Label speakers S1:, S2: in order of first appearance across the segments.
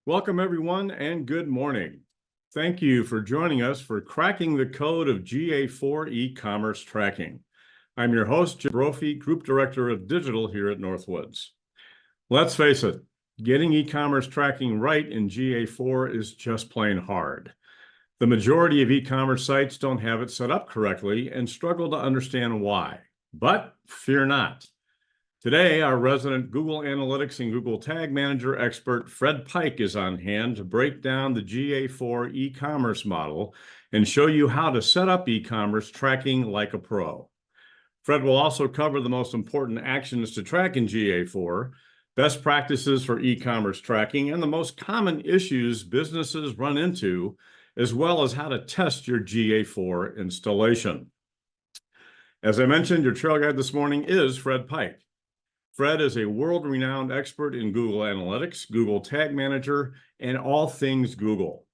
S1: Welcome, everyone, and good morning. Thank you for joining us for Cracking the Code of GA4 E-Commerce Tracking. I'm your host, Jim Brophy, Group Director of Digital here at Northwoods. Let's face it, getting e-commerce tracking right in GA4 is just plain hard. The majority of e-commerce sites don't have it set up correctly and struggle to understand why. But fear not. Today, our resident Google Analytics and Google Tag Manager expert, Fred Pike, is on hand to break down the GA4 e-commerce model and show you how to set up e-commerce tracking like a pro. Fred will also cover the most important actions to track in GA4, best practices for e-commerce tracking, and the most common issues businesses run into, as well as how to test your GA4 installation. As I mentioned, your trail guide this morning is Fred Pike. Fred is a world-renowned expert in Google Analytics, Google Tag Manager, and all things Google.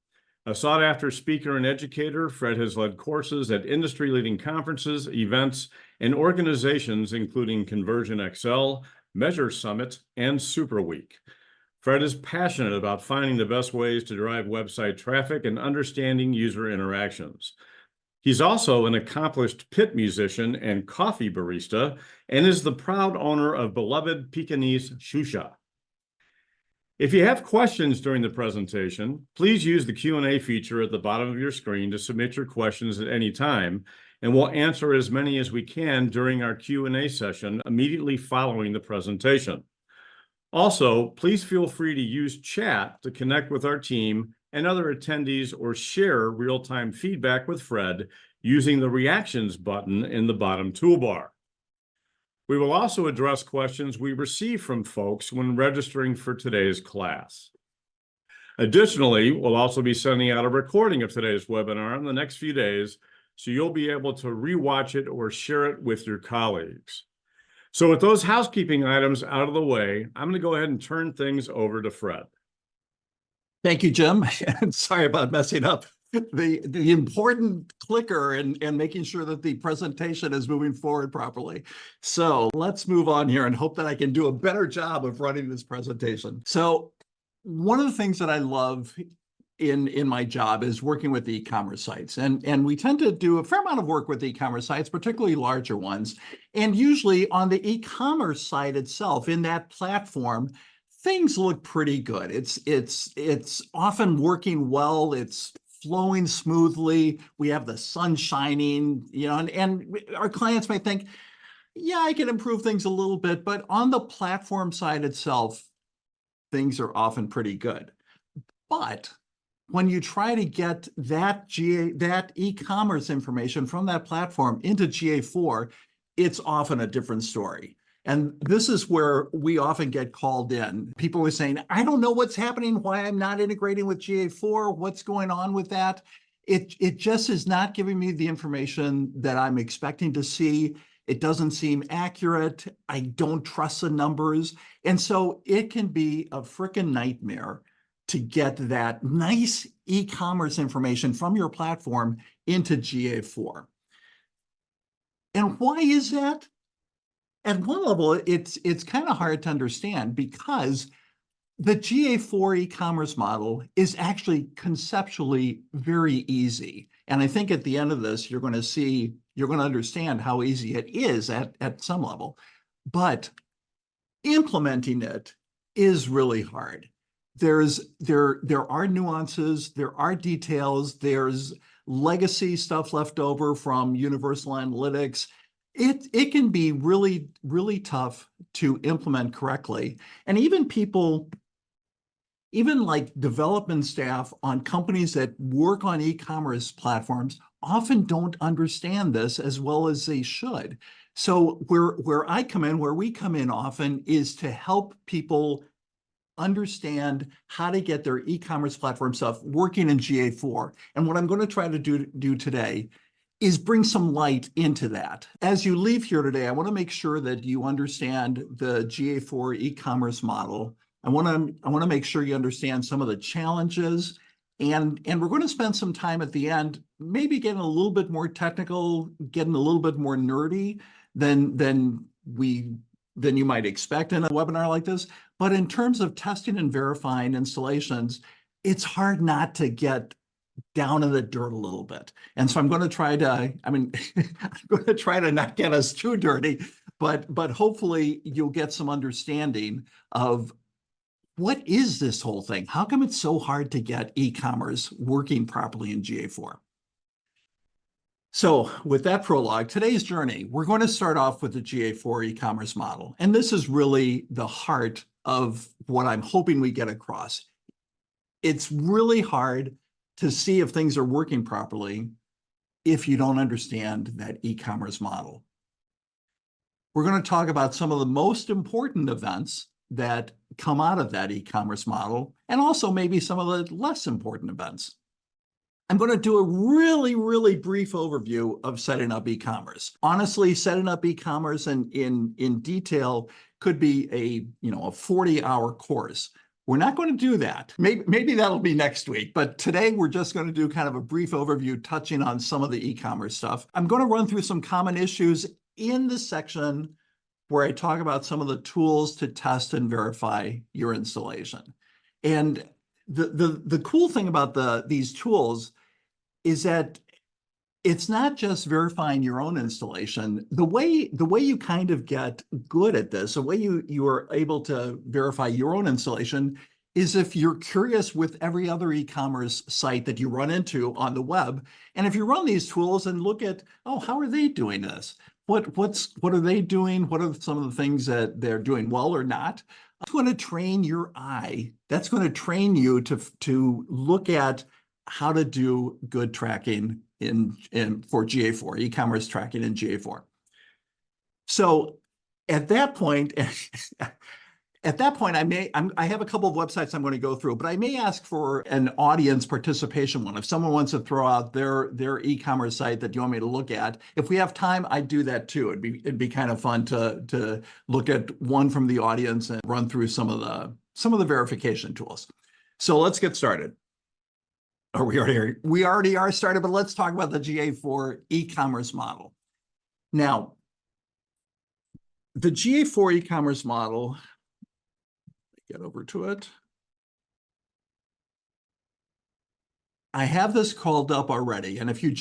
S1: A sought-after speaker and educator, Fred has led courses at industry-leading conferences, events, and organizations including Conversion XL, Measure Summit, and Super Week. Fred is passionate about finding the best ways to drive website traffic and understanding user interactions. He's also an accomplished pit musician and coffee barista, and is the proud owner of beloved Pekingese Shusha. If you have questions during the presentation, please use the Q&A feature at the bottom of your screen to submit your questions at any time, and we'll answer as many as we can during our Q&A session immediately following the presentation. Also, please feel free to use chat to connect with our team and other attendees or share real-time feedback with Fred using the reactions button in the bottom toolbar. We will also address questions we receive from folks when registering for today's class. Additionally, we'll also be sending out a recording of today's webinar in the next few days, so you'll be able to rewatch it or share it with your colleagues. So with those housekeeping items out of the way, I'm going to go ahead and turn things over to Fred.
S2: Thank you, Jim. And sorry about messing up the important clicker and making sure that the presentation is moving forward properly. So let's move on here and hope that I can do a better job of running this presentation. So one of the things that I love in my job is working with e-commerce sites. And we tend to do a fair amount of work with e-commerce sites, particularly larger ones. And usually on the e-commerce site itself, in that platform, things look pretty good. It's often working well. It's flowing smoothly. We have the sun shining, and our clients may think, yeah, I can improve things a little bit, but on the platform side itself, things are often pretty good. But when you try to get that e-commerce information from that platform into GA4, it's often a different story. And this is where we often get called in. People are saying, I don't know what's happening, why I'm not integrating with GA4, what's going on with that. It just is not giving me the information that I'm expecting to see. It doesn't seem accurate. I don't trust the numbers. And so it can be a freaking nightmare to get that nice e-commerce information from your platform into GA4. And why is that? At one level, it's kind of hard to understand because the GA4 e-commerce model is actually conceptually very easy. And I think at the end of this, you're going to understand how easy it is at some level. But implementing it is really hard. There are nuances, there are details, there's legacy stuff left over from Universal Analytics. It can be really, really tough to implement correctly. And even like development staff on companies that work on e-commerce platforms often don't understand this as well as they should. So where we come in often is to help people understand how to get their e-commerce platform stuff working in GA4. And what I'm going to try to do today is bring some light into that. As you leave here today, I want to make sure that you understand the GA4 e-commerce model. I want to make sure you understand some of the challenges, and we're going to spend some time at the end, maybe getting a little bit more technical, getting a little bit more nerdy than you might expect in a webinar like this. But in terms of testing and verifying installations, it's hard not to get down in the dirt a little bit. And so I'm going to try to, I'm going to try to not get us too dirty, but hopefully you'll get some understanding of what is this whole thing? How come it's so hard to get e-commerce working properly in GA4? So with that prologue, today's journey, we're going to start off with the GA4 e-commerce model. And this is really the heart of what I'm hoping we get across. It's really hard to see if things are working properly if you don't understand that e-commerce model. We're going to talk about some of the most important events that come out of that e-commerce model, and also maybe some of the less important events. I'm going to do a really, really brief overview of setting up e-commerce. Honestly, setting up e-commerce in detail could be a 40-hour course. We're not going to do that. Maybe that'll be next week, but today we're just going to do kind of a brief overview touching on some of the e-commerce stuff. I'm going to run through some common issues in the section where I talk about some of the tools to test and verify your installation. And the cool thing about these tools is that it's not just verifying your own installation. The way you kind of get good at this, the way you are able to verify your own installation is if you're curious with every other e-commerce site that you run into on the web. And if you run these tools and look at, oh, how are they doing this? What are they doing? What are some of the things that they're doing well or not? That's going to train your eye. That's going to train you to look at how to do good tracking for GA4, e-commerce tracking in GA4. So at that point, I have a couple of websites I'm going to go through, but I may ask for an audience participation one. If someone wants to throw out their e-commerce site that you want me to look at, if we have time, I'd do that too. It'd be kind of fun to look at one from the audience and run through some of the verification tools. So let's get started. Or we already are started, but let's talk about the GA4 e-commerce model. Now, the GA4 e-commerce model, get over to it. I have this called up already, and if you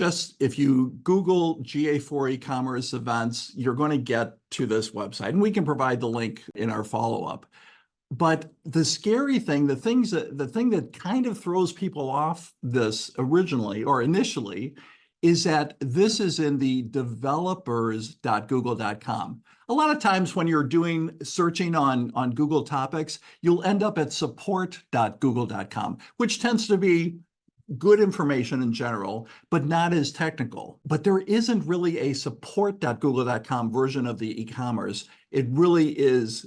S2: Google GA4 e-commerce events, you're going to get to this website, and we can provide the link in our follow-up. But the scary thing, the thing that kind of throws people off this initially, is that this is in the developers.google.com. A lot of times when you're searching on Google topics, you'll end up at support.google.com, which tends to be good information in general, but not as technical. But there isn't really a support.google.com version of the e-commerce. It really is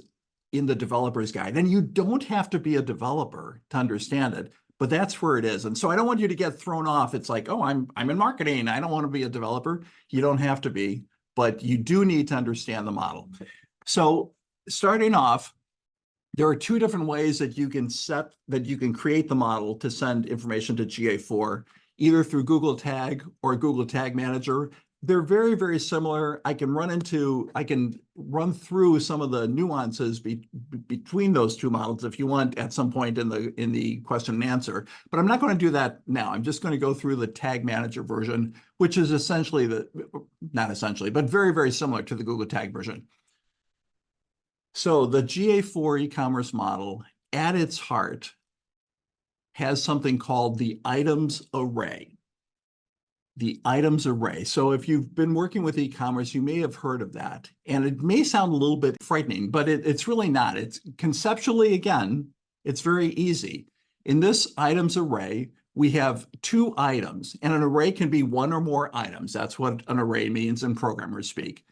S2: in the developer's guide. And you don't have to be a developer to understand it, but that's where it is. And so I don't want you to get thrown off. It's like, oh, I'm in marketing. I don't want to be a developer. You don't have to be, but you do need to understand the model. So starting off, there are two different ways that you can create the model to send information to GA4, either through Google Tag or Google Tag Manager. They're very, very similar. I can run through some of the nuances between those two models if you want at some point in the question and answer, but I'm not going to do that now. I'm just going to go through the Tag Manager version, which is not essentially, but very, very similar to the Google Tag version. So the GA4 e-commerce model at its heart has something called the items array. The items array. So if you've been working with e-commerce, you may have heard of that. And it may sound a little bit frightening, but it's really not. It's conceptually, again, it's very easy. In this items array, we have two items, and an array can be one or more items. That's what an array means in programmers speak.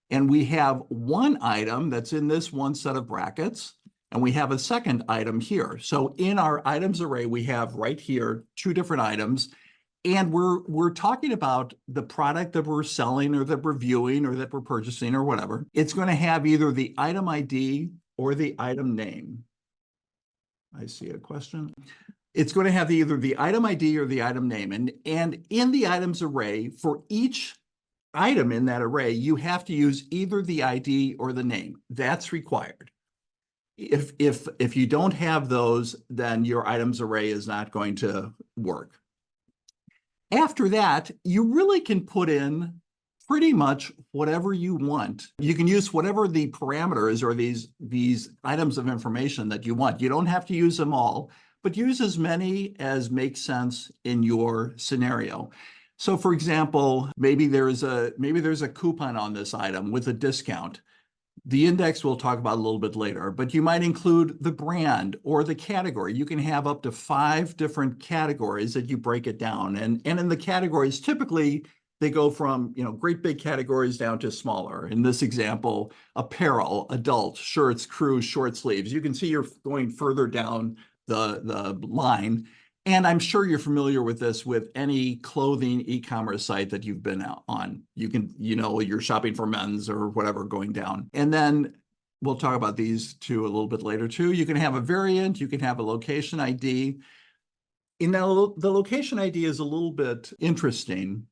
S2: And we have one item that's in this one set of brackets, and we have a second item here. So in our items array, we have right here two different items. And we're talking about the product that we're selling or that we're viewing or that we're purchasing or whatever. It's going to have either the item ID or the item name. I see a question. It's going to have either the item ID or the item name. And in the items array, for each item in that array, you have to use either the ID or the name. That's required. If you don't have those, then your items array is not going to work. After that, you really can put in pretty much whatever you want. You can use whatever the parameters or these items of information that you want. You don't have to use them all, but use as many as makes sense in your scenario. So for example, maybe there's a coupon on this item with a discount. The index we'll talk about a little bit later, but you might include the brand or the category. You can have up to 5 different categories that you break it down. And in the categories, typically they go from, great big categories down to smaller. In this example, apparel, adult, shirts, crew, short sleeves. You can see you're going further down the line. And I'm sure you're familiar with this with any clothing e-commerce site that you've been on. You're shopping for men's or whatever going down. And then we'll talk about these two a little bit later too. You can have a variant, you can have a location ID. And now the location ID is a little bit interesting,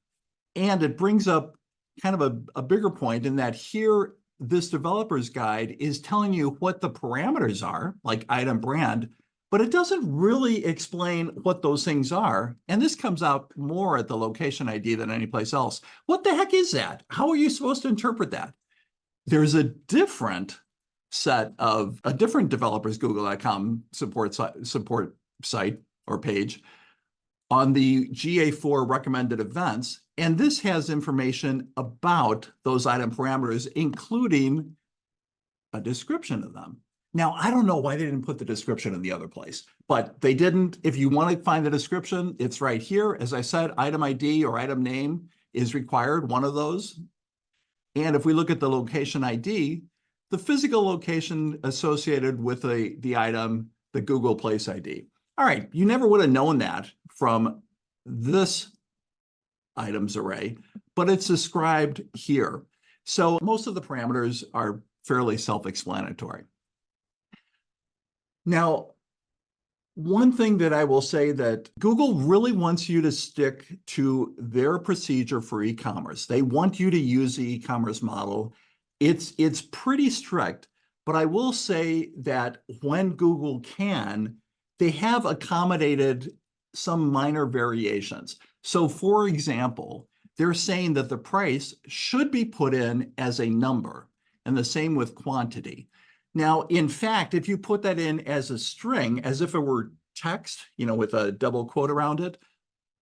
S2: and it brings up kind of a bigger point in that here, this developer's guide is telling you what the parameters are, like item, brand, but it doesn't really explain what those things are. And this comes out more at the location ID than any place else. What the heck is that? How are you supposed to interpret that? There's a different developers Google.com support site or page on the GA4 recommended events. And this has information about those item parameters, including a description of them. Now, I don't know why they didn't put the description in the other place, but they didn't. If you want to find the description, it's right here. As I said, item ID or item name is required, one of those. And if we look at the location ID, the physical location associated with the item, the Google Place ID. All right, you never would have known that from this items array, but it's described here. So most of the parameters are fairly self-explanatory. Now, one thing that I will say that Google really wants you to stick to their procedure for e-commerce. They want you to use the e-commerce model. It's pretty strict, but I will say that when Google can, they have accommodated some minor variations. So for example, they're saying that the price should be put in as a number, and the same with quantity. Now, in fact, if you put that in as a string, as if it were text, with a double quote around it,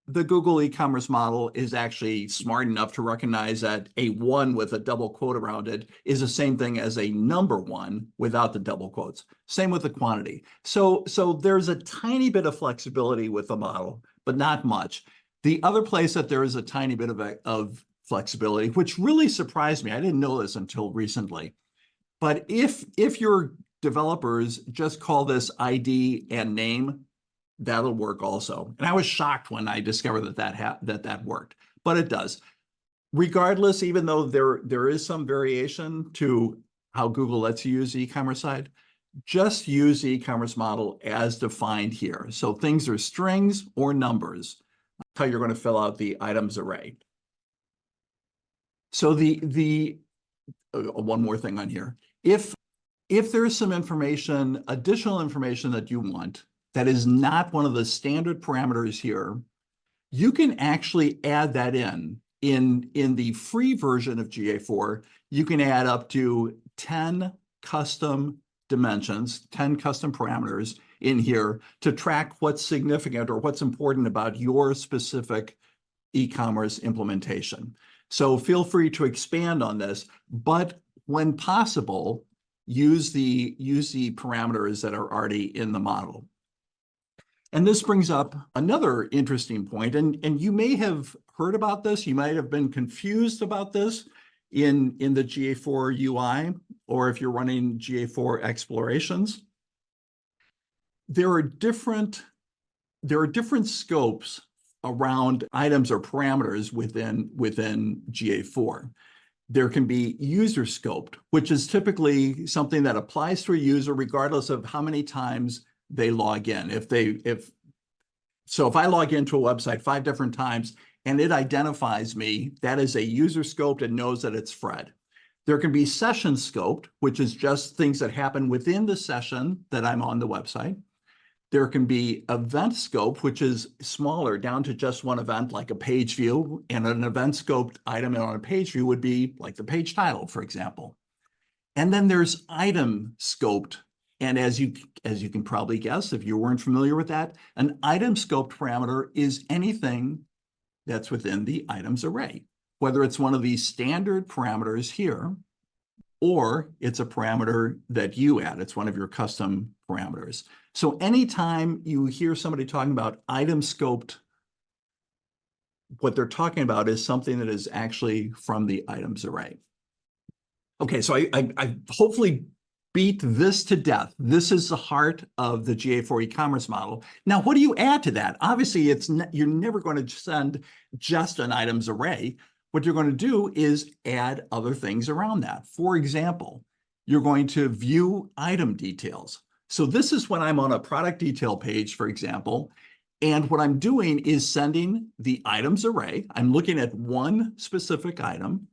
S2: the Google e-commerce model is actually smart enough to recognize that a 1 with a double quote around it is the same thing as a number 1 without the double quotes. Same with the quantity. So there's a tiny bit of flexibility with the model, but not much. The other place that there is a tiny bit of flexibility, which really surprised me, I didn't know this until recently, but if your developers just call this ID and name, that'll work also. And I was shocked when I discovered that worked, but it does. Regardless, even though there is some variation to how Google lets you use the e-commerce side, just use the e-commerce model as defined here. So things are strings or numbers. That's how you're going to fill out the items array. So one more thing on here. If there's some information, additional information that you want, that is not one of the standard parameters here, you can actually add that in the free version of GA4. You can add up to 10 custom dimensions, 10 custom parameters in here to track what's significant or what's important about your specific e-commerce implementation. So feel free to expand on this, but when possible, use the parameters that are already in the model. And this brings up another interesting point, and you may have heard about this, you might have been confused about this in the GA4 UI, or if you're running GA4 explorations. There are different scopes around items or parameters within GA4. There can be user scoped, which is typically something that applies to a user regardless of how many times they log in. So if I log into a website 5 different times and it identifies me, that is a user scoped and knows that it's Fred. There can be session scoped, which is just things that happen within the session that I'm on the website. There can be event scope, which is smaller, down to just one event, like a page view. And an event scoped item on a page view would be like the page title, for example. And then there's item scoped. And as you can probably guess, if you weren't familiar with that, an item scoped parameter is anything that's within the items array, whether it's one of these standard parameters here, or it's a parameter that you add. It's one of your custom parameters. So anytime you hear somebody talking about item scoped, what they're talking about is something that is actually from the items array. Okay, so I hopefully beat this to death. This is the heart of the GA4 e-commerce model. Now, what do you add to that? Obviously, you're never going to send just an items array. What you're going to do is add other things around that. For example, you're going to view item details. So this is when I'm on a product detail page, for example, and what I'm doing is sending the items array. I'm looking at one specific item,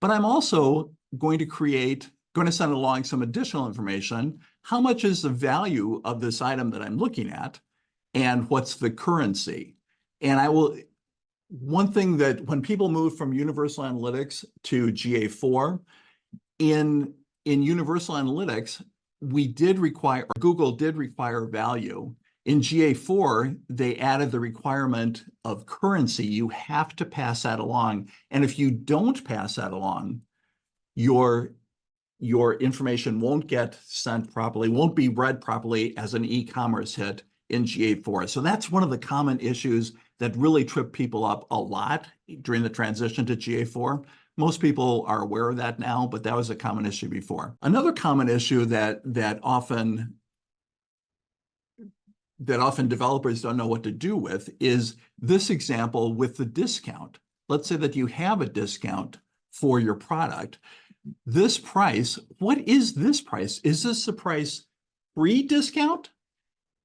S2: but I'm also going to send along some additional information. How much is the value of this item that I'm looking at, and what's the currency? And one thing that when people move from Universal Analytics to GA4, in Universal Analytics, Google did require value. In GA4, they added the requirement of currency. You have to pass that along. And if you don't pass that along, your information won't get sent properly, won't be read properly as an e-commerce hit in GA4. So that's one of the common issues that really trip people up a lot during the transition to GA4. Most people are aware of that now, but that was a common issue before. Another common issue that often developers don't know what to do with is this example with the discount. Let's say that you have a discount for your product. This price, what is this price? Is this the price pre-discount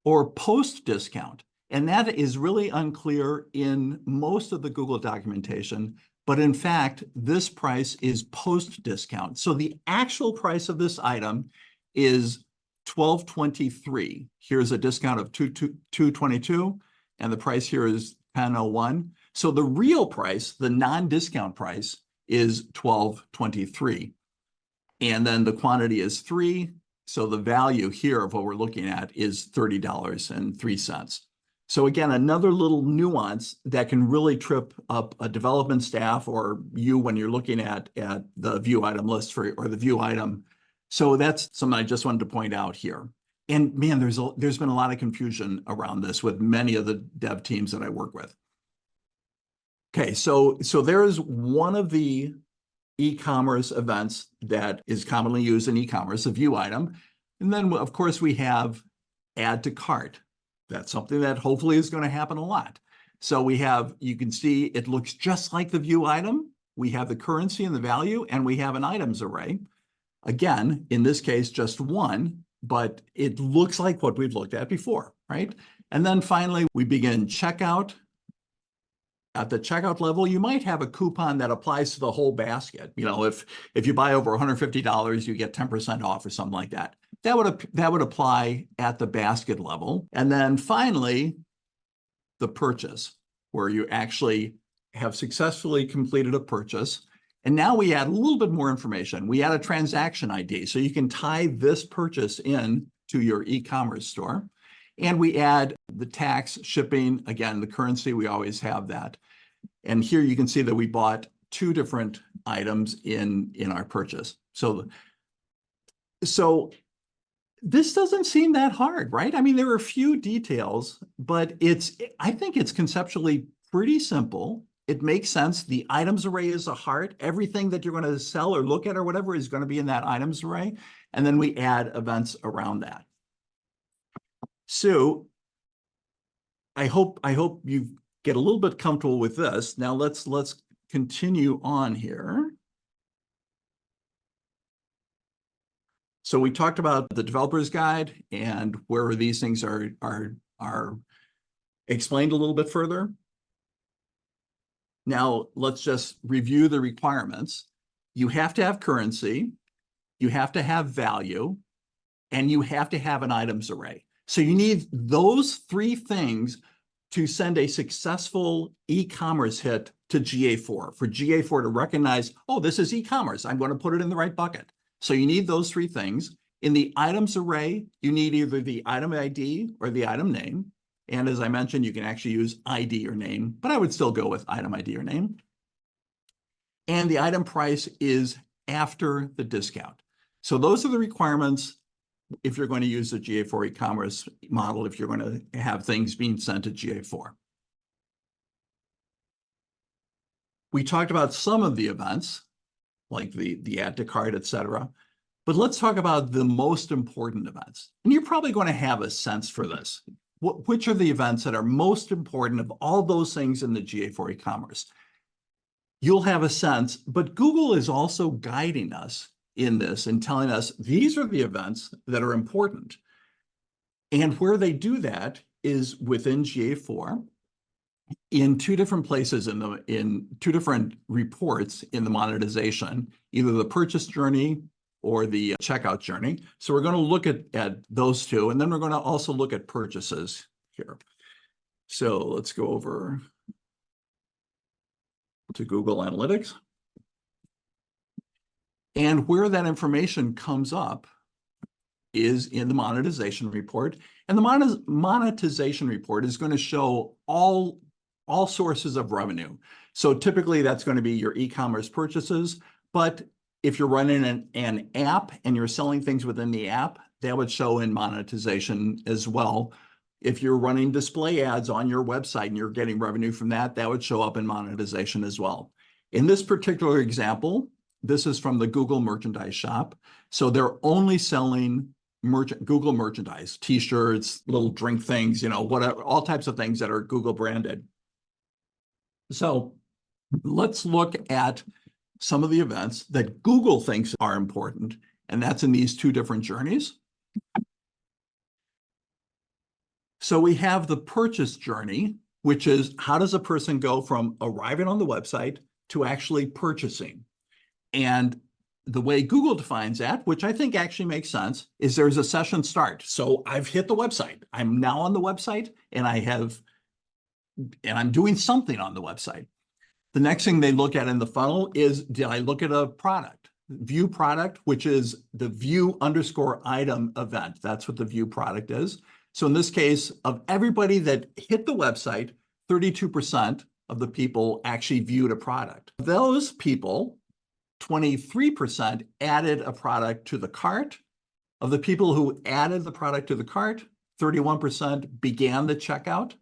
S2: or post-discount? And that is really unclear in most of the Google documentation, but in fact, this price is post-discount. So the actual price of this item is $12.23. Here's a discount of $2.22, and the price here is $10.01. So the real price, the non-discount price, is $12.23. And then the quantity is 3. So the value here of what we're looking at is $30.03. So again, another little nuance that can really trip up a development staff or you when you're looking at the view item list or the view item. So that's something I just wanted to point out here. And man, there's been a lot of confusion around this with many of the dev teams that I work with. Okay, so there is one of the e-commerce events that is commonly used in e-commerce, a view item. And then, of course, we have add to cart. That's something that hopefully is going to happen a lot. So you can see it looks just like the view item. We have the currency and the value, and we have an items array. Again, in this case, just one, but it looks like what we've looked at before, right? And then finally, we begin checkout. At the checkout level, you might have a coupon that applies to the whole basket. You know, if you buy over $150, you get 10% off or something like that. That would apply at the basket level. And then finally, the purchase, where you actually have successfully completed a purchase. And now we add a little bit more information. We add a transaction ID, so you can tie this purchase in to your e-commerce store. And we add the tax, shipping, again, the currency, we always have that. And here you can see that we bought 2 different items in our purchase. So this doesn't seem that hard, right? I mean, there are a few details, but I think it's conceptually pretty simple. It makes sense. The items array is the heart. Everything that you're going to sell or look at or whatever is going to be in that items array. And then we add events around that. So I hope you get a little bit comfortable with this. Now let's continue on here. So we talked about the developer's guide and where these things are explained a little bit further. Now let's just review the requirements. you have to have currency, you have to have value, and you have to have an items array. So you need those three things to send a successful e-commerce hit to GA4, for GA4 to recognize, oh, this is e-commerce. I'm going to put it in the right bucket. So you need those three things. In the items array, you need either the item ID or the item name. And as I mentioned, you can actually use ID or name, but I would still go with item ID or name. And the item price is after the discount. So those are the requirements if you're going to use the GA4 e-commerce model, if you're going to have things being sent to GA4. We talked about some of the events, like the add to cart, et cetera. But let's talk about the most important events. And you're probably going to have a sense for this. Which are the events that are most important of all those things in the GA4 e-commerce? You'll have a sense, but Google is also guiding us in this and telling us these are the events that are important. And where they do that is within GA4 in two different places in two different reports in the monetization, either the purchase journey or the checkout journey. So we're going to look at those two, and then we're going to also look at purchases here. So let's go over to Google Analytics. And where that information comes up is in the monetization report. And the monetization report is going to show all sources of revenue. So typically that's going to be your e-commerce purchases. But if you're running an app and you're selling things within the app, that would show in monetization as well. If you're running display ads on your website and you're getting revenue from that, that would show up in monetization as well. In this particular example, this is from the Google Merchandise Shop. So they're only selling Google merchandise, t-shirts, little drink things, whatever, all types of things that are Google branded. So let's look at some of the events that Google thinks are important, and that's in these two different journeys. So we have the purchase journey, which is how does a person go from arriving on the website to actually purchasing? And the way Google defines that, which I think actually makes sense, is there's a session start. So I've hit the website. I'm now on the website, and I'm doing something on the website. The next thing they look at in the funnel is, did I look at a product? View product, which is the view_item event. That's what the view product is. So in this case, of everybody that hit the website, 32% of the people actually viewed a product. Those people, 23% added a product to the cart. Of the people who added the product to the cart, 31% began the checkout.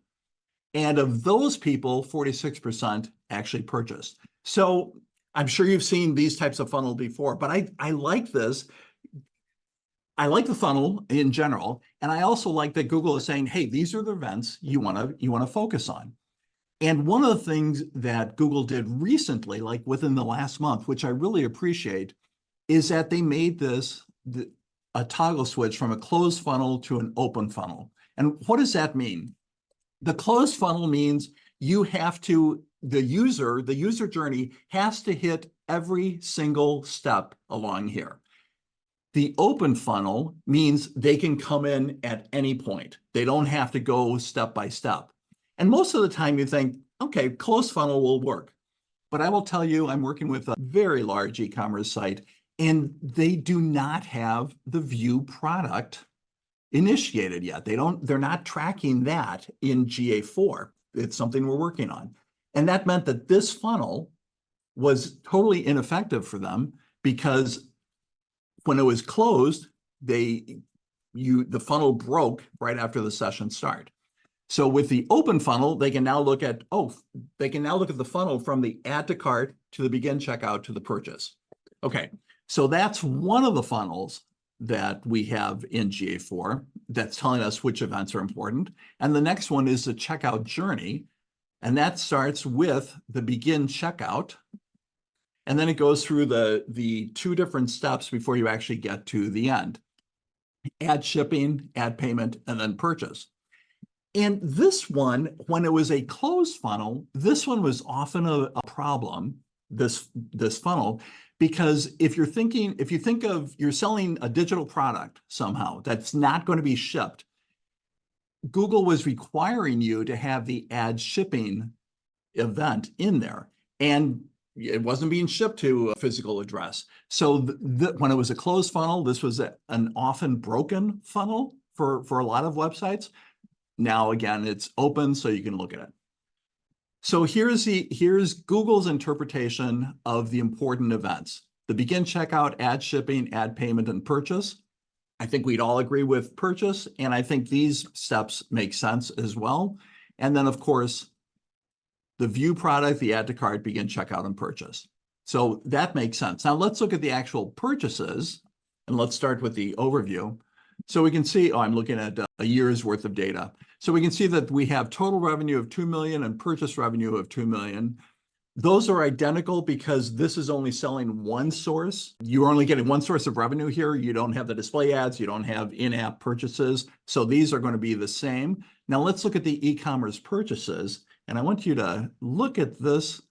S2: And of those people, 46% actually purchased. So I'm sure you've seen these types of funnel before, but I like this. I like the funnel in general. And I also like that Google is saying, hey, these are the events you want to focus on. And one of the things that Google did recently, like within the last month, which I really appreciate, is that they made this a toggle switch from a closed funnel to an open funnel. And what does that mean? The closed funnel means you have to, the user journey has to hit every single step along here. The open funnel means they can come in at any point. They don't have to go step by step. And most of the time you think, okay, closed funnel will work. But I will tell you, I'm working with a very large e-commerce site, and they do not have the view product initiated yet. They're not tracking that in GA4. It's something we're working on. And that meant that this funnel was totally ineffective for them, because when it was closed, the funnel broke right after the session start. So with the open funnel, they can now look at the funnel from the add to cart to the begin checkout to the purchase. Okay, so that's one of the funnels that we have in GA4 that's telling us which events are important. And the next one is the checkout journey. And that starts with the begin checkout. And then it goes through the two different steps before you actually get to the end. Add shipping, add payment, and then purchase. And this one, when it was a closed funnel, this one was often a problem this funnel, because if you think of you're selling a digital product somehow that's not going to be shipped, Google was requiring you to have the ad shipping event in there, and it wasn't being shipped to a physical address. So when it was a closed funnel, this was an often broken funnel for a lot of websites. Now, again, it's open, so you can look at it. So here's Google's interpretation of the important events: the begin checkout, ad shipping, ad payment, and purchase. I think we'd all agree with purchase, and I think these steps make sense as well. And then, of course, the view product, the add to cart, begin checkout, and purchase. So that makes sense. Now let's look at the actual purchases, and let's start with the overview. So we can see, I'm looking at a year's worth of data. So we can see that we have total revenue of 2 million and purchase revenue of 2 million. Those are identical because this is only selling one source. You're only getting one source of revenue here. You don't have the display ads. You don't have in-app purchases. So these are going to be the same. Now let's look at the e-commerce purchases. And I want you to look at this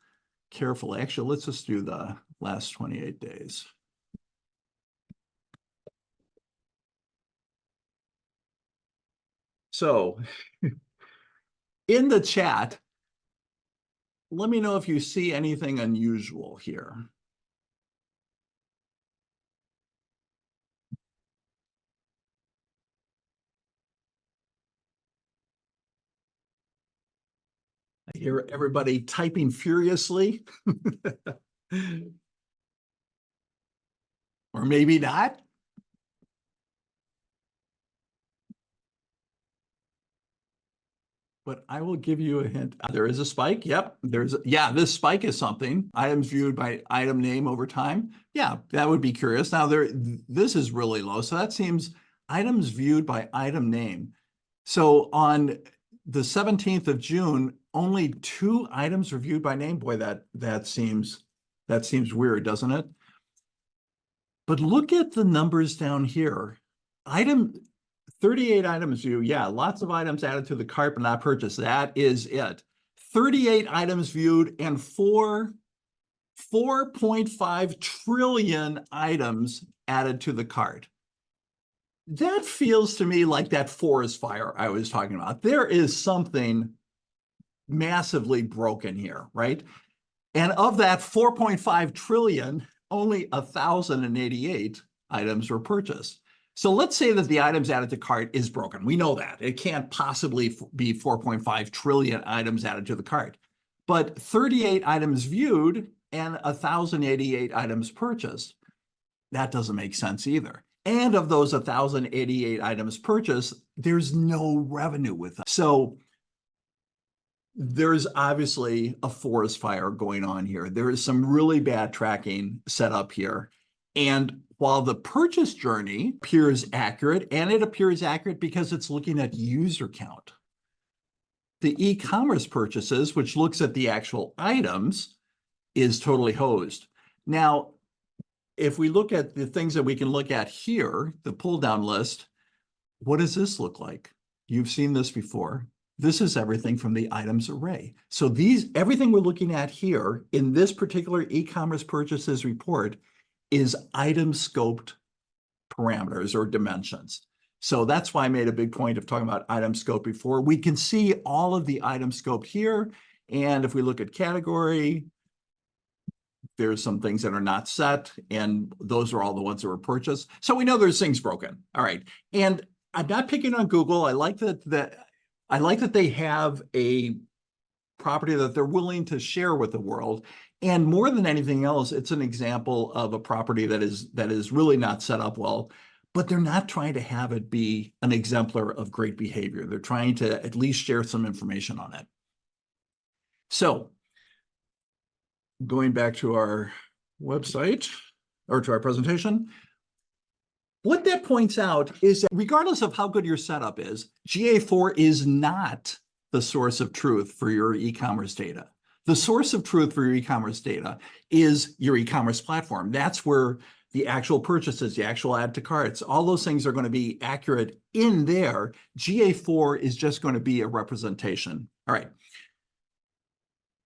S2: carefully. Actually, let's just do the last 28 days. So in the chat, let me know if you see anything unusual here. I hear everybody typing furiously. Or maybe not. But I will give you a hint. There is a spike. Yep. This spike is something. Items viewed by item name over time. Yeah, that would be curious. Now this is really low. So that seems items viewed by item name. So on the 17th of June, only 2 items were viewed by name. Boy, that seems weird, doesn't it? But look at the numbers down here. 38 items viewed. Yeah, lots of items added to the cart but not purchased. That is it. 38 items viewed and 4.5 trillion items added to the cart. That feels to me like that forest fire I was talking about. There is something massively broken here, right? And of that 4.5 trillion, only 1,088 items were purchased. So let's say that the items added to cart is broken. We know that. It can't possibly be 4.5 trillion items added to the cart. But 38 items viewed and 1,088 items purchased, that doesn't make sense either. And of those 1,088 items purchased, there's no revenue with them. So there's obviously a forest fire going on here. There is some really bad tracking set up here. And while the purchase journey appears accurate, and it appears accurate because it's looking at user count, the e-commerce purchases, which looks at the actual items, is totally hosed. Now, if we look at the things that we can look at here, the pull-down list, what does this look like? You've seen this before. This is everything from the items array. So everything we're looking at here in this particular e-commerce purchases report is item scoped parameters or dimensions. So that's why I made a big point of talking about item scope before. We can see all of the item scoped here. And if we look at category, there's some things that are not set, and those are all the ones that were purchased. So we know there's things broken. All right. And I'm not picking on Google. I like that they have a property that they're willing to share with the world. And more than anything else, it's an example of a property that is really not set up well, but they're not trying to have it be an exemplar of great behavior. They're trying to at least share some information on it. So going back to our website or to our presentation, what that points out is that regardless of how good your setup is, GA4 is not the source of truth for your e-commerce data. The source of truth for your e-commerce data is your e-commerce platform. That's where the actual purchases, the actual add to carts, all those things are going to be accurate in there. GA4 is just going to be a representation. All right.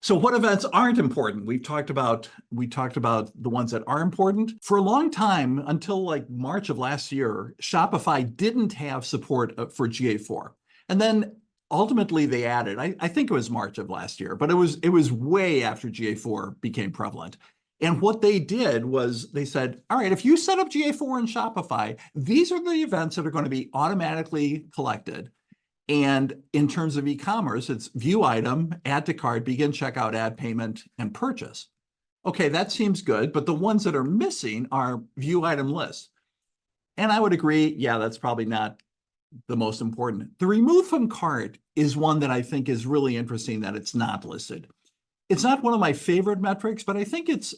S2: So what events aren't important? We talked about the ones that are important. For a long time, until like March of last year, Shopify didn't have support for GA4. And then ultimately they added, I think it was March of last year, but it was way after GA4 became prevalent. And what they did was they said, all right, if you set up GA4 in Shopify, these are the events that are going to be automatically collected. And in terms of e-commerce, it's view item, add to cart, begin checkout, add payment, and purchase. Okay, that seems good, but the ones that are missing are view item list. And I would agree, yeah, that's probably not the most important. The remove from cart is one that I think is really interesting that it's not listed. It's not one of my favorite metrics, but I think it's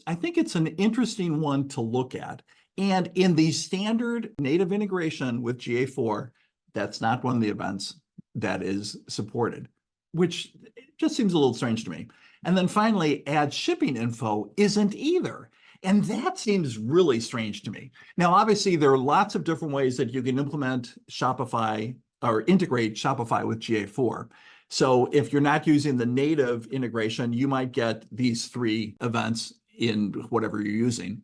S2: an interesting one to look at. And in the standard native integration with GA4, that's not one of the events that is supported, which just seems a little strange to me. And then finally, add shipping info isn't either. And that seems really strange to me. Now, obviously, there are lots of different ways that you can implement Shopify or integrate Shopify with GA4. So if you're not using the native integration, you might get these 3 events in whatever you're using.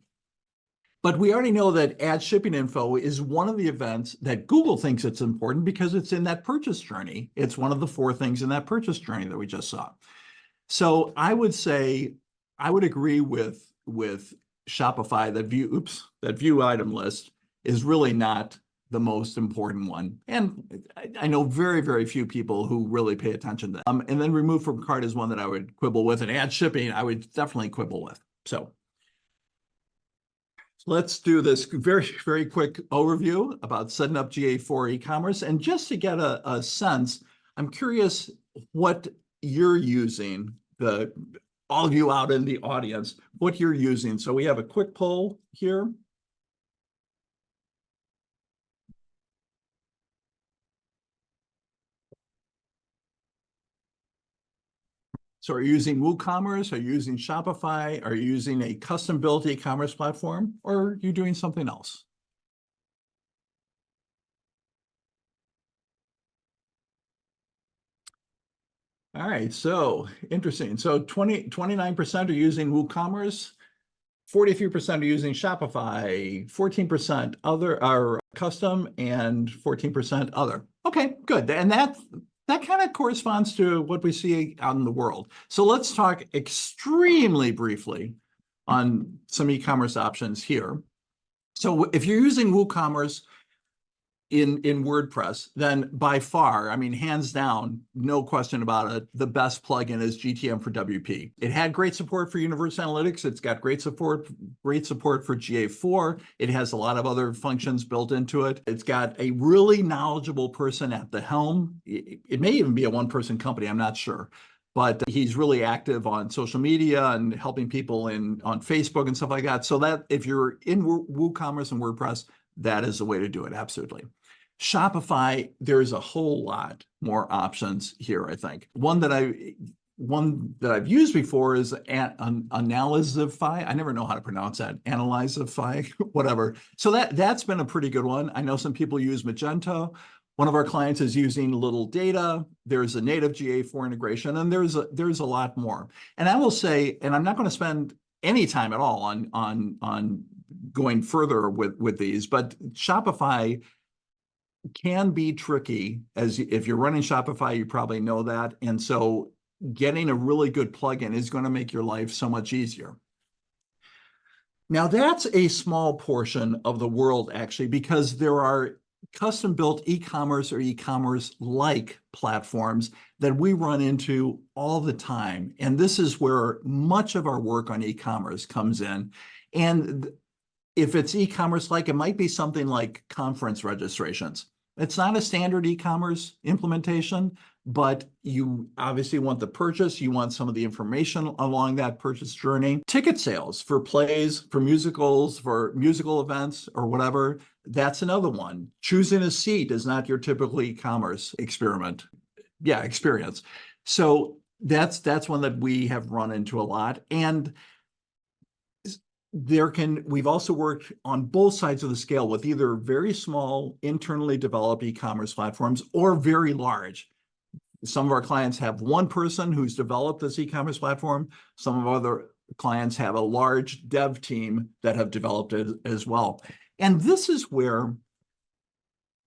S2: But we already know that add shipping info is one of the events that Google thinks it's important because it's in that purchase journey. It's one of the 4 things in that purchase journey that we just saw. So I would say, I would agree with Shopify that view item list is really not the most important one. And I know very, very few people who really pay attention to that. And then remove from cart is one that I would quibble with, and add shipping, I would definitely quibble with. So let's do this very, very quick overview about setting up GA4 e-commerce. And just to get a sense, I'm curious what you're using, all of you out in the audience, what you're using. So we have a quick poll here. So are you using WooCommerce? Are you using Shopify? Are you using a custom-built e-commerce platform? Or are you doing something else? All right, so interesting. So 29% are using WooCommerce, 43% are using Shopify, 14% other are custom, and 14% other. Okay, good. And that kind of corresponds to what we see out in the world. So let's talk extremely briefly on some e-commerce options here. So if you're using WooCommerce in WordPress, then by far, I mean, hands down, no question about it, the best plugin is GTM for WP. It had great support for Universal Analytics. It's got great support for GA4. It has a lot of other functions built into it. It's got a really knowledgeable person at the helm. It may even be a one-person company, I'm not sure. But he's really active on social media and helping people on Facebook and stuff like that. So that if you're in WooCommerce and WordPress, that is the way to do it, absolutely. Shopify, there's a whole lot more options here, I think. One that I've used before is Analyzify. I never know how to pronounce that. Analyzify, whatever. So that's been a pretty good one. I know some people use Magento. One of our clients is using Little Data. There's a native GA4 integration, and there's a lot more. And I will say, and I'm not going to spend any time at all on going further with these, but Shopify can be tricky. As if you're running Shopify, you probably know that. And so getting a really good plugin is going to make your life so much easier. Now, that's a small portion of the world, actually, because there are custom-built e-commerce or e-commerce-like platforms that we run into all the time. And this is where much of our work on e-commerce comes in. And if it's e-commerce-like, it might be something like conference registrations. It's not a standard e-commerce implementation, but you obviously want the purchase. You want some of the information along that purchase journey. Ticket sales for plays, for musicals, for musical events, or whatever. That's another one. Choosing a seat is not your typical e-commerce experience. So that's one that we have run into a lot. And we've also worked on both sides of the scale with either very small internally developed e-commerce platforms or very large Some of our clients have one person who's developed this e-commerce platform. Some of our other clients have a large dev team that have developed it as well. And this is where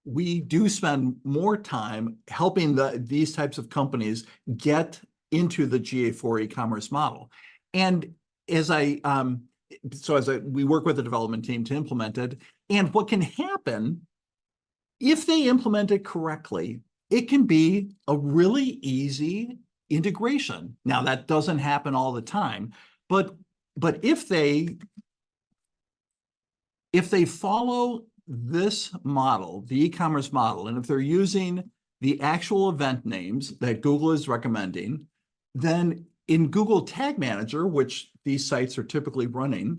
S2: we do spend more time helping these types of companies get into the GA4 e-commerce model. And as we work with the development team to implement it, and what can happen if they implement it correctly, it can be a really easy integration. Now, that doesn't happen all the time, but if they follow this model, the e-commerce model, and if they're using the actual event names that Google is recommending, then in Google Tag Manager, which these sites are typically running,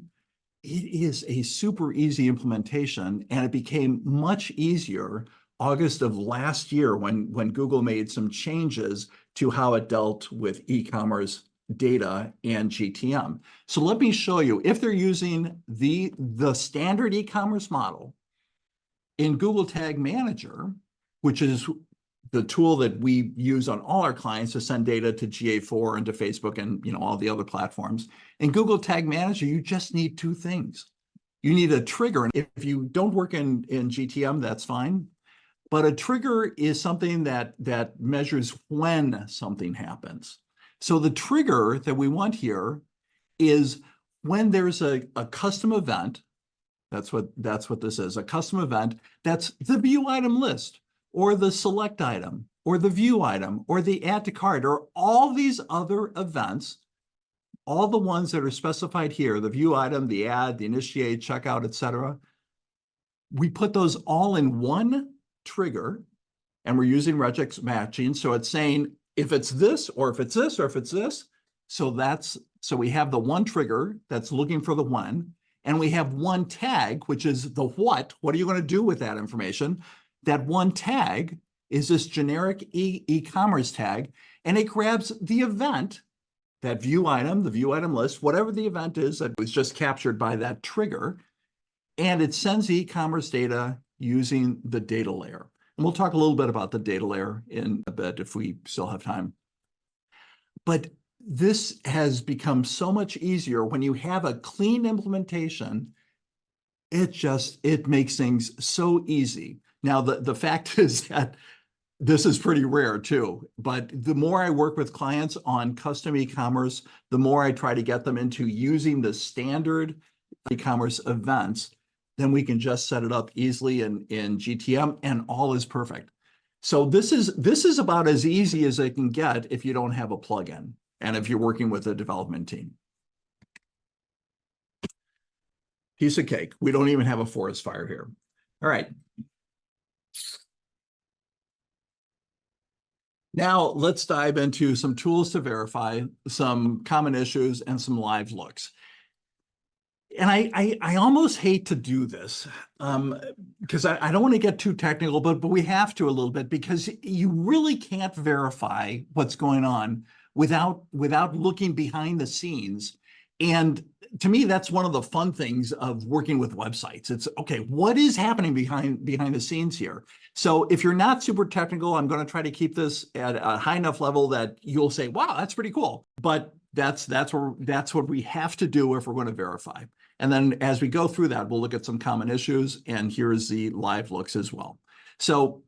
S2: it is a super easy implementation, and it became much easier August of last year when Google made some changes to how it dealt with e-commerce data and GTM. So let me show you, if they're using the standard e-commerce model in Google Tag Manager, which is the tool that we use on all our clients to send data to GA4 and to Facebook and all the other platforms. In Google Tag Manager, you just need two things. You need a trigger. And if you don't work in GTM, that's fine. But a trigger is something that measures when something happens. So the trigger that we want here is when there's a custom event. That's what this is, a custom event. That's the view item list, or the select item, or the view item, or the add to cart, or all these other events, all the ones that are specified here, the view item, the add, the initiate, checkout, etc. We put those all in one trigger, and we're using regex matching. So it's saying if it's this, or if it's this, or if it's this. So we have the one trigger that's looking for the when, and we have one tag, which is the what. What are you going to do with that information? That one tag is this generic e-commerce tag, and it grabs the event, that view item, the view item list, whatever the event is that was just captured by that trigger, and it sends the e-commerce data using the data layer. And we'll talk a little bit about the data layer in a bit if we still have time. But this has become so much easier when you have a clean implementation. It makes things so easy. Now, the fact is that this is pretty rare too, but the more I work with clients on custom e-commerce, the more I try to get them into using the standard e-commerce events, then we can just set it up easily in GTM and all is perfect. So this is about as easy as it can get if you don't have a plugin and if you're working with a development team. Piece of cake. We don't even have a forest fire here. All right. Now let's dive into some tools to verify, some common issues, and some live looks. And I almost hate to do this because I don't want to get too technical, but we have to a little bit, because you really can't verify what's going on without looking behind the scenes. And to me, that's one of the fun things of working with websites. It's okay, what is happening behind the scenes here? So if you're not super technical, I'm going to try to keep this at a high enough level that you'll say, wow, that's pretty cool. But that's what we have to do if we're going to verify. And then as we go through that, we'll look at some common issues, and here's the live looks as well. So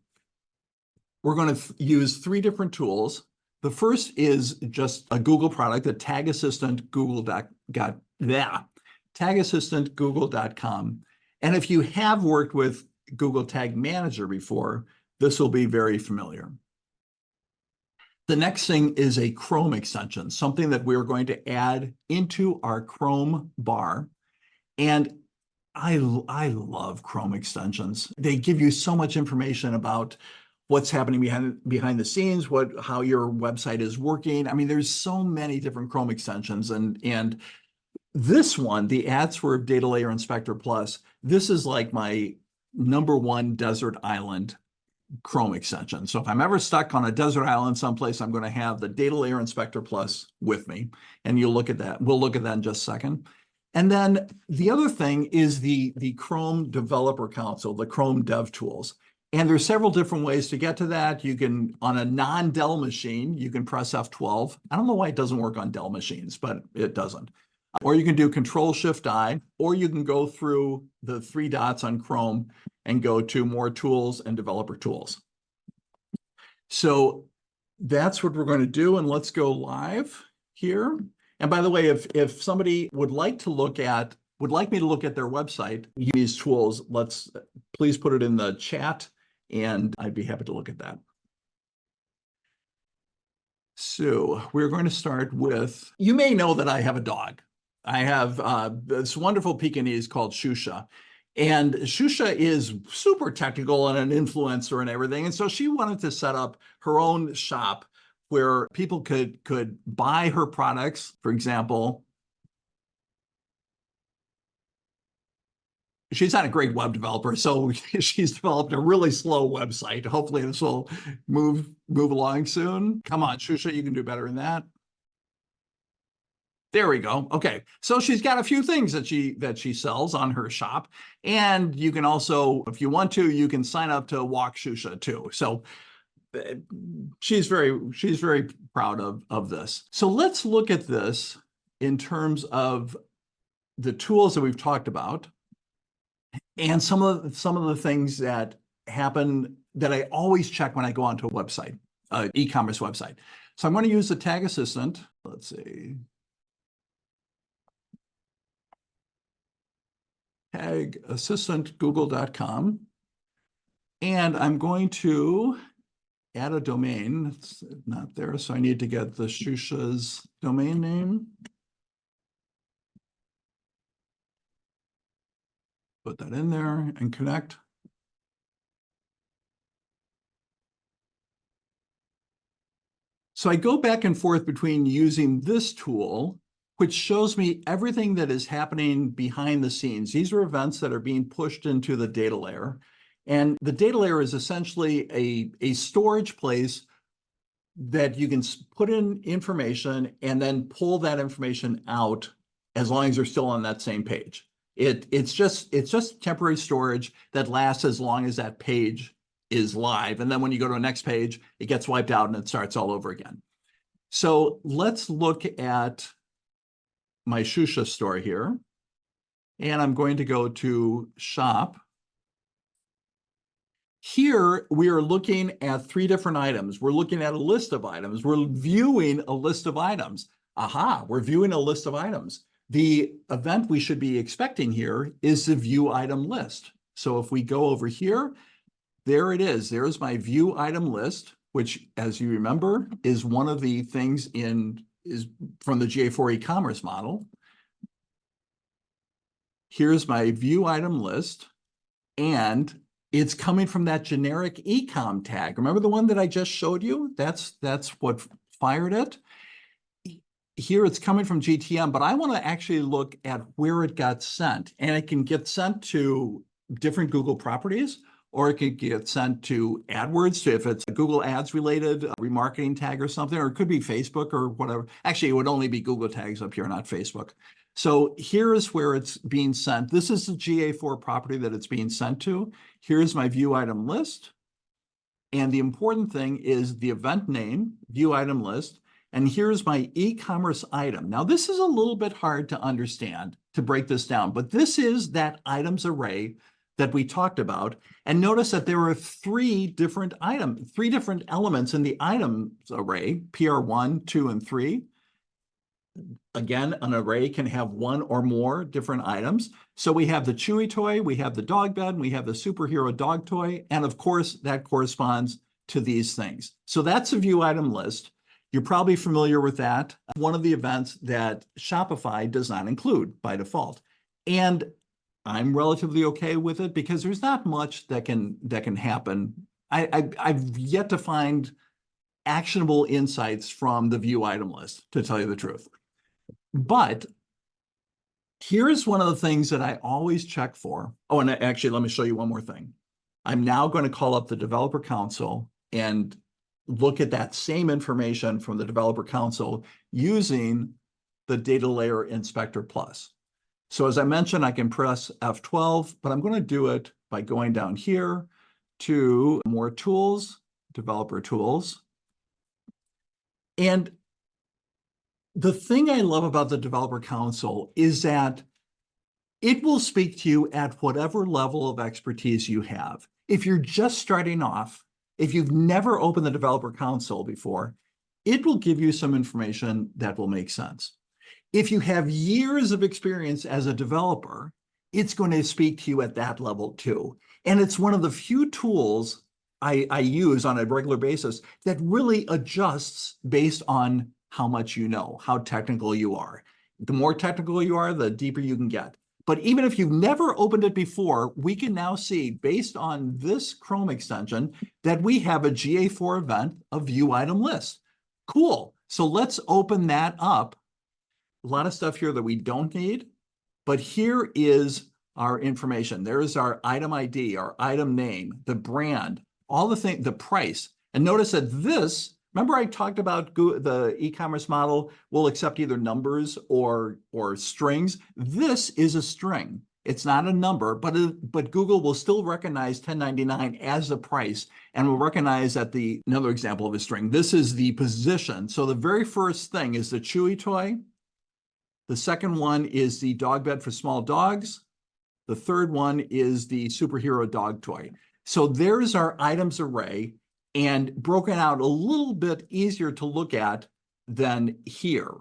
S2: we're going to use three different tools. The first is just a Google product, the Tag Assistant tagassistantgoogle.com. And if you have worked with Google Tag Manager before, this will be very familiar. The next thing is a Chrome extension, something that we're going to add into our Chrome bar. And I love Chrome extensions. They give you so much information about what's happening behind the scenes, how your website is working. I mean, there's so many different Chrome extensions, and this one, the AdSwerve Data Layer Inspector Plus, this is like my #1 desert island Chrome extension. So if I'm ever stuck on a desert island someplace, I'm going to have the Data Layer Inspector Plus with me, and you'll look at that. We'll look at that in just a second. And then the other thing is the Chrome Developer Console, the Chrome Dev Tools. And there's several different ways to get to that. You can, on a non-Dell machine, you can press F12. I don't know why it doesn't work on Dell machines, but it doesn't. Or you can do Control-Shift-I, or you can go through the 3 dots on Chrome and go to More Tools and Developer Tools. So that's what we're going to do, and let's go live here. And by the way, if somebody would like me to look at their website, these tools, please put it in the chat, and I'd be happy to look at that. So we're going to start with, you may know that I have a dog. I have this wonderful Pekingese called Shusha. And Shusha is super technical and an influencer and everything. And so she wanted to set up her own shop where people could buy her products. For example, she's not a great web developer, so she's developed a really slow website. Hopefully this will move along soon. Come on, Shusha, you can do better than that. There we go. Okay, so she's got a few things that she sells on her shop, and you can also, if you want to, you can sign up to walk Shusha too. So she's very proud of this. So let's look at this in terms of the tools that we've talked about, and some of the things that happen that I always check when I go onto a website, e-commerce website. So I'm going to use the tag assistant. Let's see. Tag assistant google.com. And I'm going to add a domain. It's not there, so I need to get the Shusha's domain name. Put that in there and connect. So I go back and forth between using this tool, which shows me everything that is happening behind the scenes. These are events that are being pushed into the data layer. And the data layer is essentially a storage place that you can put in information and then pull that information out as long as you're still on that same page. It's just temporary storage that lasts as long as that page is live. And then when you go to the next page, it gets wiped out and it starts all over again. So let's look at my Shusha store here. And I'm going to go to shop. Here, we are looking at 3 different items. We're looking at a list of items. We're viewing a list of items. Aha, we're viewing a list of items. The event we should be expecting here is the view item list. So if we go over here, there it is. There's my view item list, which, as you remember, is one of the things is from the GA4 E-Commerce Model. Here's my view item list, and it's coming from that generic ecom tag. Remember the one that I just showed you? That's what fired it. Here it's coming from GTM, but I want to actually look at where it got sent. And it can get sent to different Google properties, or it could get sent to AdWords, so if it's a Google Ads related remarketing tag or something, or it could be Facebook or whatever. Actually, it would only be Google tags up here, not Facebook. So here is where it's being sent. This is the GA4 property that it's being sent to. Here's my view item list. And the important thing is the event name, view item list. And here's my e-commerce item. Now, this is a little bit hard to understand, to break this down, but this is that items array that we talked about. And notice that there are 3 different elements in the items array, PR1, 2, and 3. Again, an array can have 1 or more different items. So we have the Chewy toy, we have the dog bed, we have the superhero dog toy, and of course, that corresponds to these things. So that's a view item list. You're probably familiar with that. One of the events that Shopify does not include by default. And I'm relatively okay with it because there's not much that can happen. I've yet to find actionable insights from the view item list, to tell you the truth. But here's one of the things that I always check for. Oh, and actually, let me show you one more thing. I'm now going to call up the developer console and look at that same information from the developer console using the Data Layer Inspector Plus. So as I mentioned, I can press F12, but I'm going to do it by going down here to more tools, developer tools. And the thing I love about the developer console is that it will speak to you at whatever level of expertise you have. If you're just starting off, if you've never opened the developer console before, it will give you some information that will make sense. If you have years of experience as a developer, it's going to speak to you at that level too. And it's one of the few tools I use on a regular basis that really adjusts based on how much you know, how technical you are. The more technical you are, the deeper you can get. But even if you've never opened it before, we can now see, based on this Chrome extension, that we have a GA4 event, a view item list. Cool. So let's open that up. A lot of stuff here that we don't need, but here is our information. There is our item ID, our item name, the brand, all the things, the price. And notice that this, remember I talked about the e-commerce model will accept either numbers or strings. This is a string. It's not a number, but Google will still recognize 1099 as the price and will recognize that another example of a string. This is the position. So the very first thing is the Chewy toy. The second one is the dog bed for small dogs. The third one is the superhero dog toy. So there's our items array, and broken out a little bit easier to look at than here.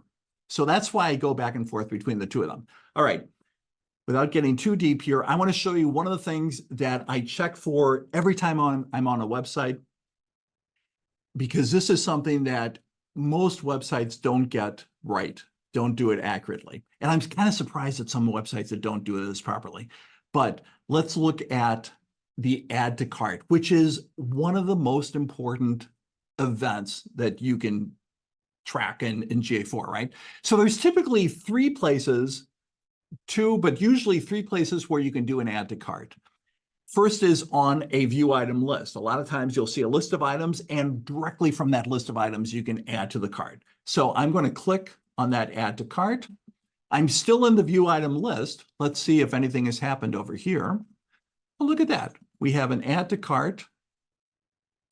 S2: So that's why I go back and forth between the two of them. All right, without getting too deep here, I want to show you one of the things that I check for every time I'm on a website, because this is something that most websites don't get right, don't do it accurately. And I'm kind of surprised at some websites that don't do this properly. But let's look at the add to cart, which is one of the most important events that you can track in GA4, right? So there's typically three places, but usually three places where you can do an add to cart. First is on a view item list. A lot of times you'll see a list of items, and directly from that list of items, you can add to the cart. So I'm going to click on that add to cart. I'm still in the view item list. Let's see if anything has happened over here. Well, look at that. We have an add to cart.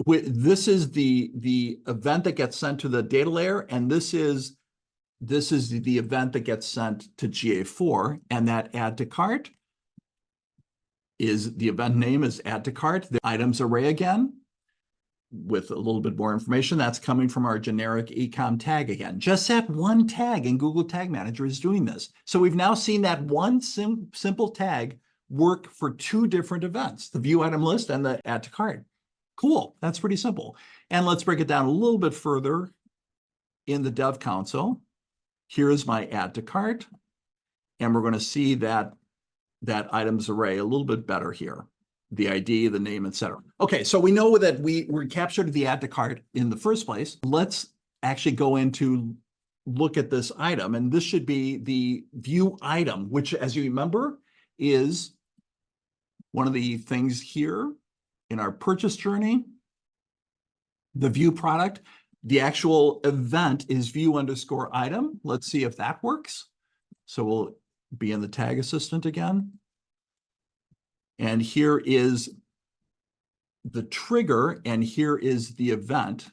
S2: This is the event that gets sent to the data layer, and this is the event that gets sent to GA4, and that add to cart is the event name is add to cart. The items array again with a little bit more information. That's coming from our generic ecom tag again. Just that one tag in Google Tag Manager is doing this. So we've now seen that one simple tag work for two different events, the view item list and the add to cart. Cool, that's pretty simple. And let's break it down a little bit further in the dev console. Here is my add to cart, and we're going to see that items array a little bit better here. The ID, the name, etc. Okay, so we know that we captured the add to cart in the first place. Let's actually go into look at this item, and this should be the view item, which, as you remember, is one of the things here in our purchase journey. The view product, the actual event is view underscore item. Let's see if that works. So we'll be in the tag assistant again. And here is the trigger, and here is the event.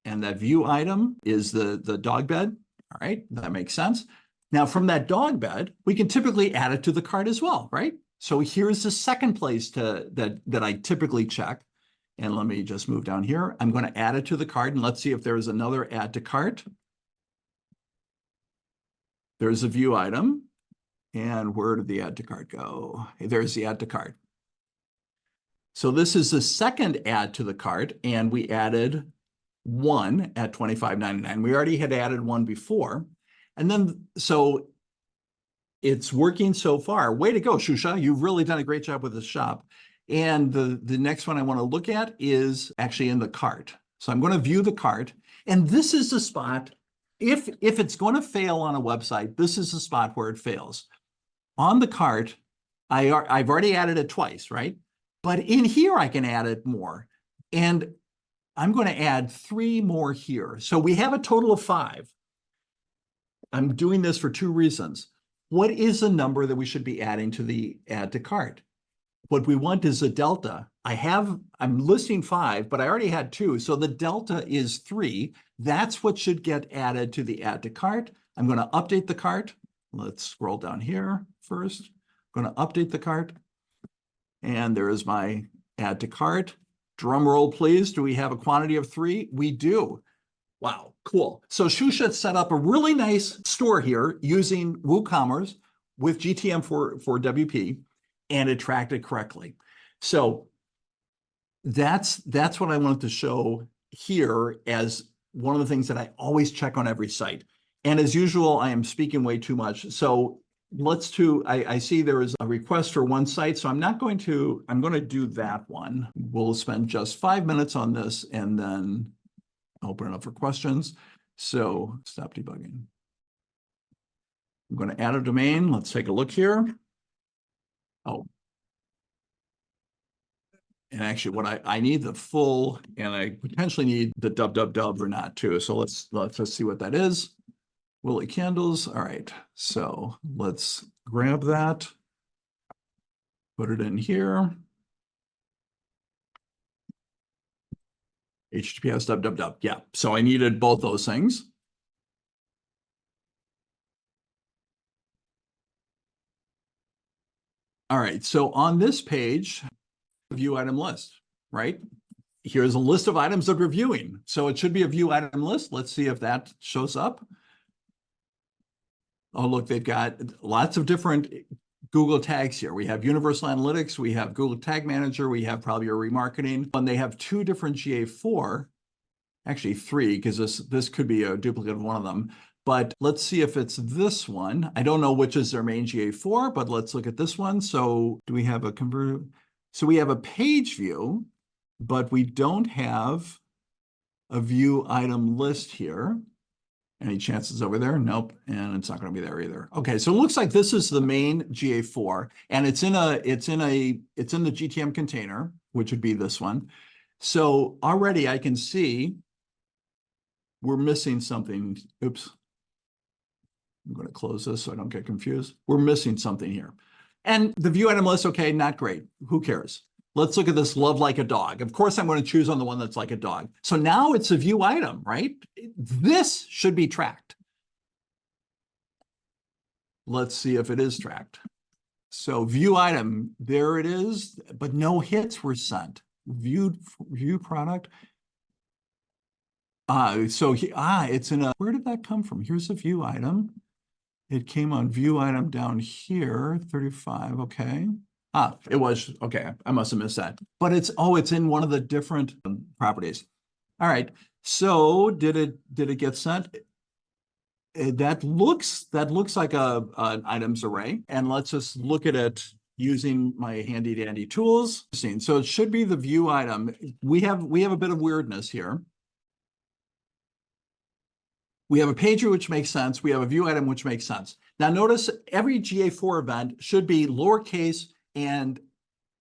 S2: And that view item is the dog bed. All right, that makes sense. Now from that dog bed, we can typically add it to the cart as well, right? So here's the second place that I typically check. And let me just move down here. I'm going to add it to the cart, and let's see if there's another add to cart. There's a view item. And where did the add to cart go? Hey, there's the add to cart. So this is the second add to the cart, and we added one at $25.99. We already had added one before. And then, so it's working so far. Way to go, Shusha. You've really done a great job with this shop. And the next one I want to look at is actually in the cart. So I'm going to view the cart. And this is the spot, if it's going to fail on a website, this is the spot where it fails. On the cart, I've already added it twice, right? But in here, I can add it more. And I'm going to add 3 more here. So we have a total of 5. I'm doing this for 2 reasons. What is the number that we should be adding to the add to cart? what we want is a delta. I'm listing 5, but I already had 2. So the delta is 3. That's what should get added to the add to cart. I'm going to update the cart. Let's scroll down here first. I'm going to update the cart. And there is my add to cart. Drum roll, please. Do we have a quantity of 3? We do. Wow, cool. So Shusha set up a really nice store here using WooCommerce with GTM for WP, and it tracked it correctly. So that's what I wanted to show here as one of the things that I always check on every site. And as usual, I am speaking way too much. So I see there is a request for one site. So I'm going to do that one. We'll spend just 5 minutes on this and then open it up for questions. So stop debugging. I'm going to add a domain. Let's take a look here. Oh. And actually what I need the full, and I potentially need the www or not too. So let's see what that is. Willy Candles. All right. So let's grab that, put it in here. HTTPS www. Yeah. So I needed both those things. All right. So on this page, view item list, right? Here's a list of items that we're viewing. So it should be a view item list. Let's see if that shows up. Oh, look, they've got lots of different Google tags here. We have Universal Analytics, we have Google Tag Manager, we have probably your remarketing, and they have 2 different GA4, actually 3, because this could be a duplicate of one of them. But let's see if it's this one. I don't know which is their main GA4, but let's look at this one. So do we have a convert? So we have a page view, but we don't have a view item list here. Any chances over there? Nope. And it's not going to be there either. Okay. So it looks like this is the main GA4 and it's in the GTM container, which would be this one. So already I can see we're missing something. Oops. I'm going to close this so I don't get confused. We're missing something here. And the view item list, okay, not great. Who cares? Let's look at this love like a dog. Of course, I'm going to choose on the one that's like a dog. So now it's a view item, right? This should be tracked. Let's see if it is tracked. So view item, there it is, but no hits were sent. View product. It's in a, where did that come from? Here's a view item. It came on view item down here, 35, okay. It was, okay, I must have missed that. But it's in one of the different properties. All right, so did it get sent? That looks like an items array. And let's just look at it using my handy dandy tools. So it should be the view item. We have a bit of weirdness here. We have a page view, which makes sense. We have a view item, which makes sense. Now notice every GA4 event should be lowercase and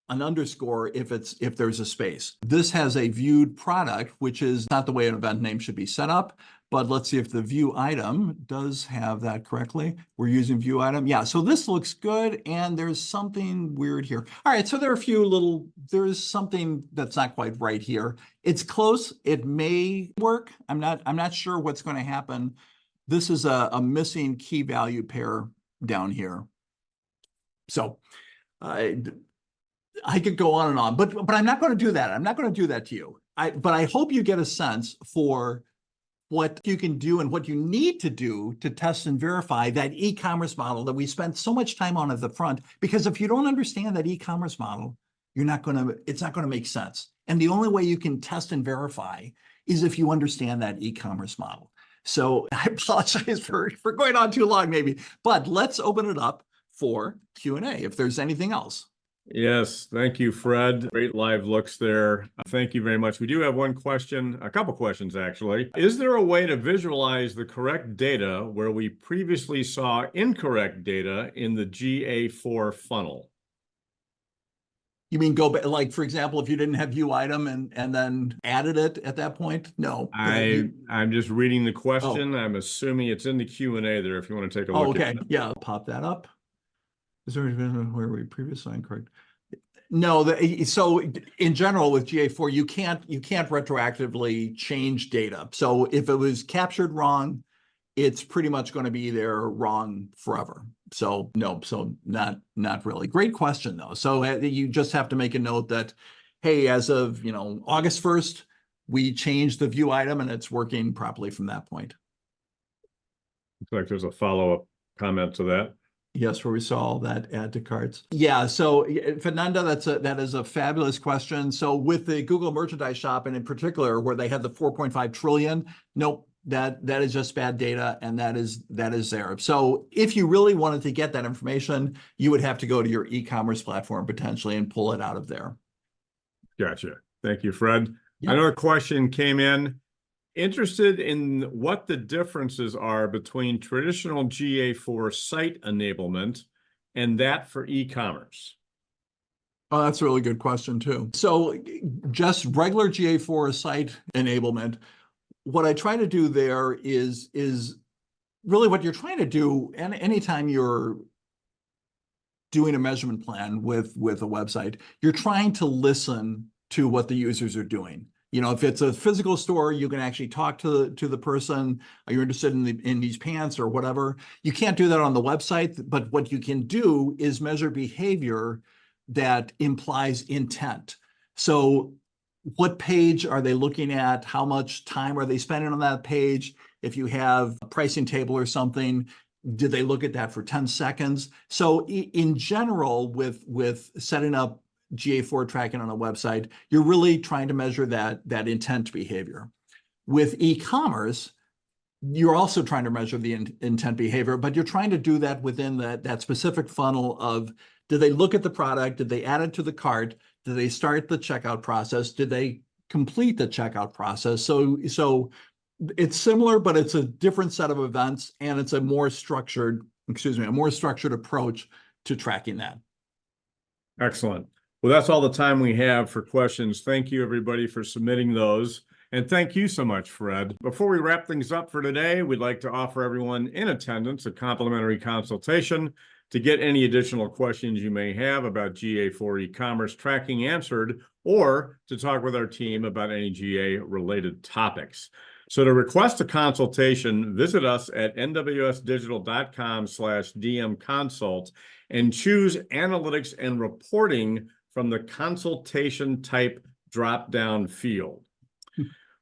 S2: an underscore if there's a space. This has a viewed product, which is not the way an event name should be set up, but let's see if the view item does have that correctly. We're using view item. Yeah, so this looks good and there's something weird here. All right, so there are there's something that's not quite right here. It's close, it may work. I'm not sure what's going to happen. This is a missing key value pair down here. So I could go on and on, but I'm not going to do that. I'm not going to do that to you. But I hope you get a sense for what you can do and what you need to do to test and verify that e-commerce model that we spent so much time on at the front. Because if you don't understand that e-commerce model, it's not going to make sense. And the only way you can test and verify is if you understand that e-commerce model. So I apologize for going on too long, maybe, but let's open it up for Q&A if there's anything else.
S1: Yes, thank you, Fred. Great live looks there. Thank you very much. We do have one question, a couple questions actually. Is there a way to visualize the correct data where we previously saw incorrect data in the GA4 funnel?
S2: You mean go back, like, for example, if you didn't have view item and then added it at that point? No.
S1: I'm just reading the question. I'm assuming it's in the Q&A there if you want to take a look at it.
S2: Yeah, I'll pop that up. Is there where we previously incorrect? No, so in general with GA4, you can't retroactively change data. So if it was captured wrong, it's pretty much going to be there wrong forever. So no, so not really. Great question though. So you just have to make a note that, hey, as of August 1st, we changed the view item and it's working properly from that point.
S1: Looks like there's a follow-up comment to that.
S2: Yes, where we saw all that add to carts. Yeah, so Fernanda, that is a fabulous question. So with the Google Merchandise Shop, and in particular, where they had the 4.5 trillion, nope, that is just bad data, and that is there. So if you really wanted to get that information, you would have to go to your e-commerce platform potentially and pull it out of there.
S1: Gotcha. Thank you, Fred.
S2: Yep.
S1: Another question came in. Interested in what the differences are between traditional GA4 site enablement and that for e-commerce.
S2: Oh, that's a really good question too. So just regular GA4 site enablement, what I try to do there is really what you're trying to do, and anytime you're doing a measurement plan with a website, you're trying to listen to what the users are doing. If it's a physical store, you can actually talk to the person. Are you interested in these pants or whatever? You can't do that on the website, but what you can do is measure behavior that implies intent. So what page are they looking at? How much time are they spending on that page? If you have a pricing table or something, did they look at that for 10 seconds? So in general, with setting up GA4 tracking on a website, you're really trying to measure that intent behavior. With e-commerce, you're also trying to measure the intent behavior, but you're trying to do that within that specific funnel of, did they look at the product? Did they add it to the cart? Did they start the checkout process? Did they complete the checkout process? So it's similar, but it's a different set of events, and it's a more structured approach to tracking that.
S1: Excellent. Well, that's all the time we have for questions. Thank you, everybody, for submitting those. And thank you so much, Fred. Before we wrap things up for today, we'd like to offer everyone in attendance a complimentary consultation to get any additional questions you may have about GA4 e-commerce tracking answered, or to talk with our team about any GA-related topics. So to request a consultation, visit us at nwsdigital.com/dmconsult and choose Analytics and Reporting from the consultation type drop-down field.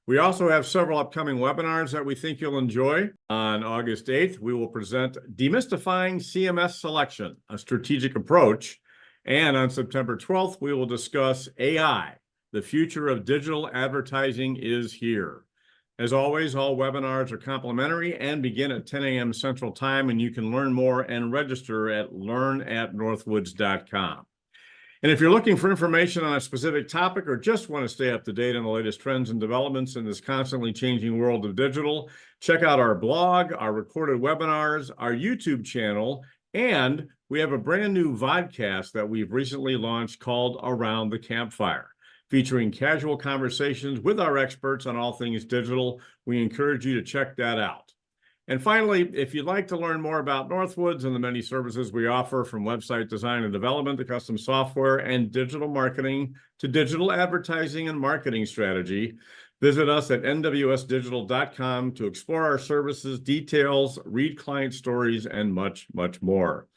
S1: We also have several upcoming webinars that we think you'll enjoy. On August 8th, we will present Demystifying CMS Selection, a Strategic Approach. And on September 12th, we will discuss AI. The future of digital advertising is here. As always, all webinars are complimentary and begin at 10 a.m. Central Time, and you can learn more and register at learn@northwoods.com. And if you're looking for information on a specific topic or just want to stay up to date on the latest trends and developments in this constantly changing world of digital, check out our blog, our recorded webinars, our YouTube channel, and we have a brand new vodcast that we've recently launched called Around the Campfire, featuring casual conversations with our experts on all things digital. We encourage you to check that out. And finally, if you'd like to learn more about Northwoods and the many services we offer, from website design and development to custom software and digital marketing to digital advertising and marketing strategy, visit us at nwsdigital.com to explore our services, details, read client stories, and much, much more.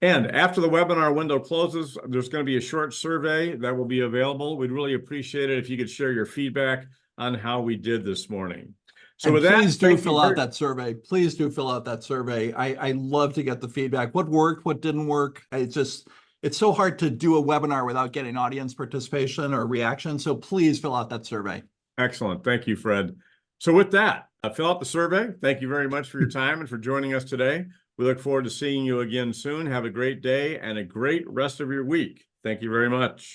S1: And after the webinar window closes, there's going to be a short survey that will be available. We'd really appreciate it if you could share your feedback on how we did this morning. So with that,
S2: please do fill out that survey. Please do fill out that survey. I love to get the feedback. What worked, what didn't work. It's so hard to do a webinar without getting audience participation or reaction. So please fill out that survey.
S1: Excellent. Thank you, Fred. So with that, fill out the survey. Thank you very much for your time and for joining us today. We look forward to seeing you again soon. Have a great day and a great rest of your week. Thank you very much.